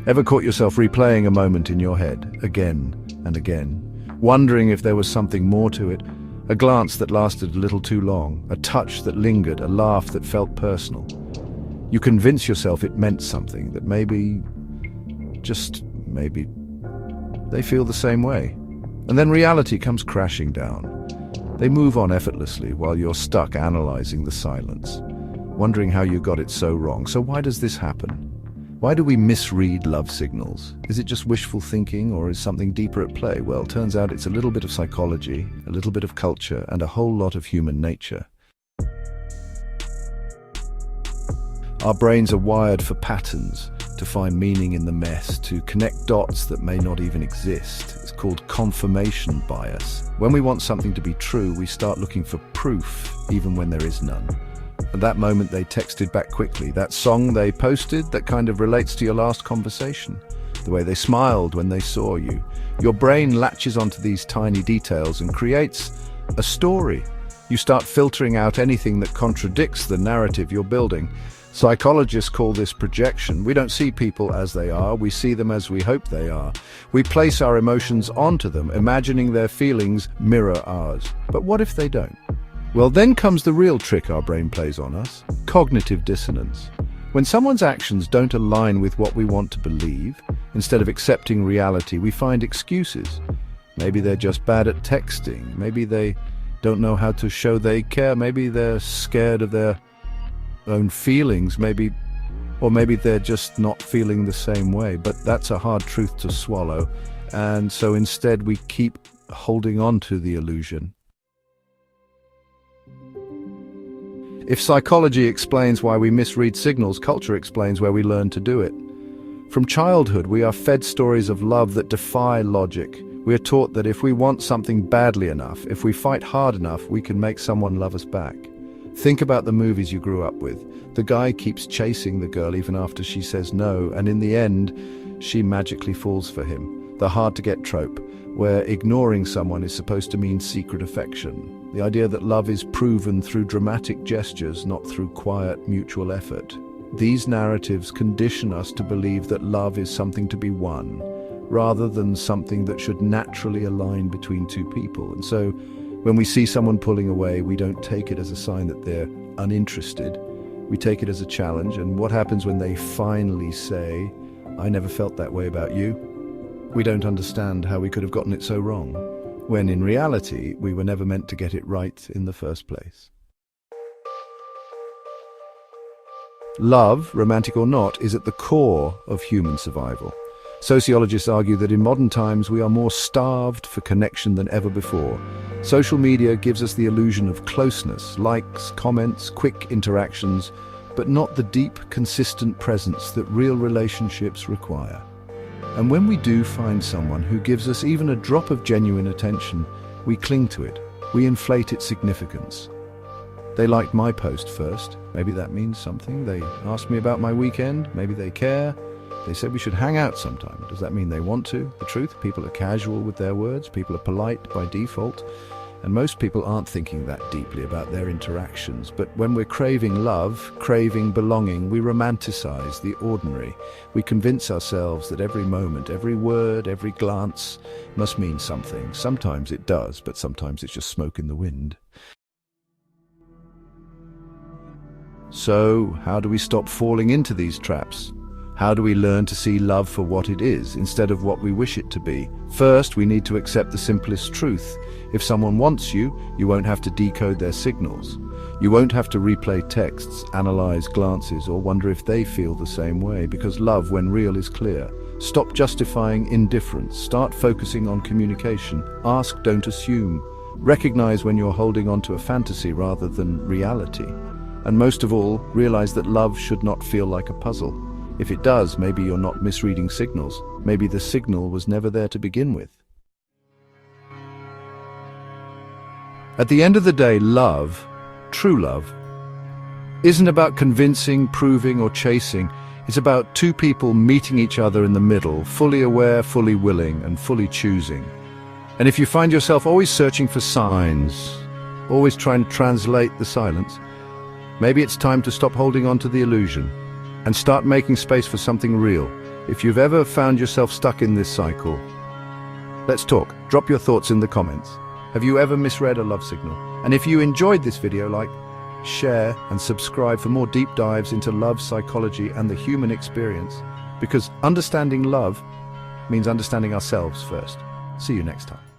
Ever caught yourself replaying a moment in your head, again and again, wondering if there was something more to it? A glance that lasted a little too long, a touch that lingered, a laugh that felt personal. You convince yourself it meant something, that maybe, just maybe, they feel the same way. And then reality comes crashing down. They move on effortlessly while you're stuck analyzing the silence, wondering how you got it so wrong. So why does this happen? Why do we misread love signals? Is it just wishful thinking, or is something deeper at play? Well, turns out it's a little bit of psychology, a little bit of culture, and a whole lot of human nature. Our brains are wired for patterns, to find meaning in the mess, to connect dots that may not even exist. It's called confirmation bias. When we want something to be true, we start looking for proof, even when there is none. At that moment, they texted back quickly. That song they posted that kind of relates to your last conversation. The way they smiled when they saw you. Your brain latches onto these tiny details and creates a story. You start filtering out anything that contradicts the narrative you're building. Psychologists call this projection. We don't see people as they are, we see them as we hope they are. We place our emotions onto them, imagining their feelings mirror ours. But what if they don't? Well, then comes the real trick our brain plays on us: cognitive dissonance. When someone's actions don't align with what we want to believe, instead of accepting reality, we find excuses. Maybe they're just bad at texting. Maybe they don't know how to show they care. Maybe they're scared of their own feelings. Maybe they're just not feeling the same way. But that's a hard truth to swallow. And so instead we keep holding on to the illusion. If psychology explains why we misread signals, culture explains where we learn to do it. From childhood, we are fed stories of love that defy logic. We are taught that if we want something badly enough, if we fight hard enough, we can make someone love us back. Think about the movies you grew up with. The guy keeps chasing the girl even after she says no, and in the end, she magically falls for him. The hard-to-get trope, where ignoring someone is supposed to mean secret affection. The idea that love is proven through dramatic gestures, not through quiet, mutual effort. These narratives condition us to believe that love is something to be won, rather than something that should naturally align between two people. And so, when we see someone pulling away, we don't take it as a sign that they're uninterested. We take it as a challenge. And what happens when they finally say, "I never felt that way about you"? We don't understand how we could have gotten it so wrong, when in reality, we were never meant to get it right in the first place. Love, romantic or not, is at the core of human survival. Sociologists argue that in modern times we are more starved for connection than ever before. Social media gives us the illusion of closeness, likes, comments, quick interactions, but not the deep, consistent presence that real relationships require. And when we do find someone who gives us even a drop of genuine attention, we cling to it. We inflate its significance. They liked my post first. Maybe that means something. They asked me about my weekend. Maybe they care. They said we should hang out sometime. Does that mean they want to? The truth, people are casual with their words. People are polite by default. And most people aren't thinking that deeply about their interactions. But when we're craving love, craving belonging, we romanticize the ordinary. We convince ourselves that every moment, every word, every glance must mean something. Sometimes it does, but sometimes it's just smoke in the wind. So, how do we stop falling into these traps? How do we learn to see love for what it is, instead of what we wish it to be? First, we need to accept the simplest truth. If someone wants you, you won't have to decode their signals. You won't have to replay texts, analyze glances, or wonder if they feel the same way, because love, when real, is clear. Stop justifying indifference. Start focusing on communication. Ask, don't assume. Recognize when you're holding on to a fantasy rather than reality. And most of all, realize that love should not feel like a puzzle. If it does, maybe you're not misreading signals. Maybe the signal was never there to begin with. At the end of the day, love, true love, isn't about convincing, proving, or chasing. It's about two people meeting each other in the middle, fully aware, fully willing, and fully choosing. And if you find yourself always searching for signs, always trying to translate the silence, maybe it's time to stop holding on to the illusion and start making space for something real, If you've ever found yourself stuck in this cycle, let's talk. Drop your thoughts in the comments. Have you ever misread a love signal? And if you enjoyed this video, like, share, and subscribe for more deep dives into love, psychology, and the human experience. Because understanding love means understanding ourselves first. See you next time.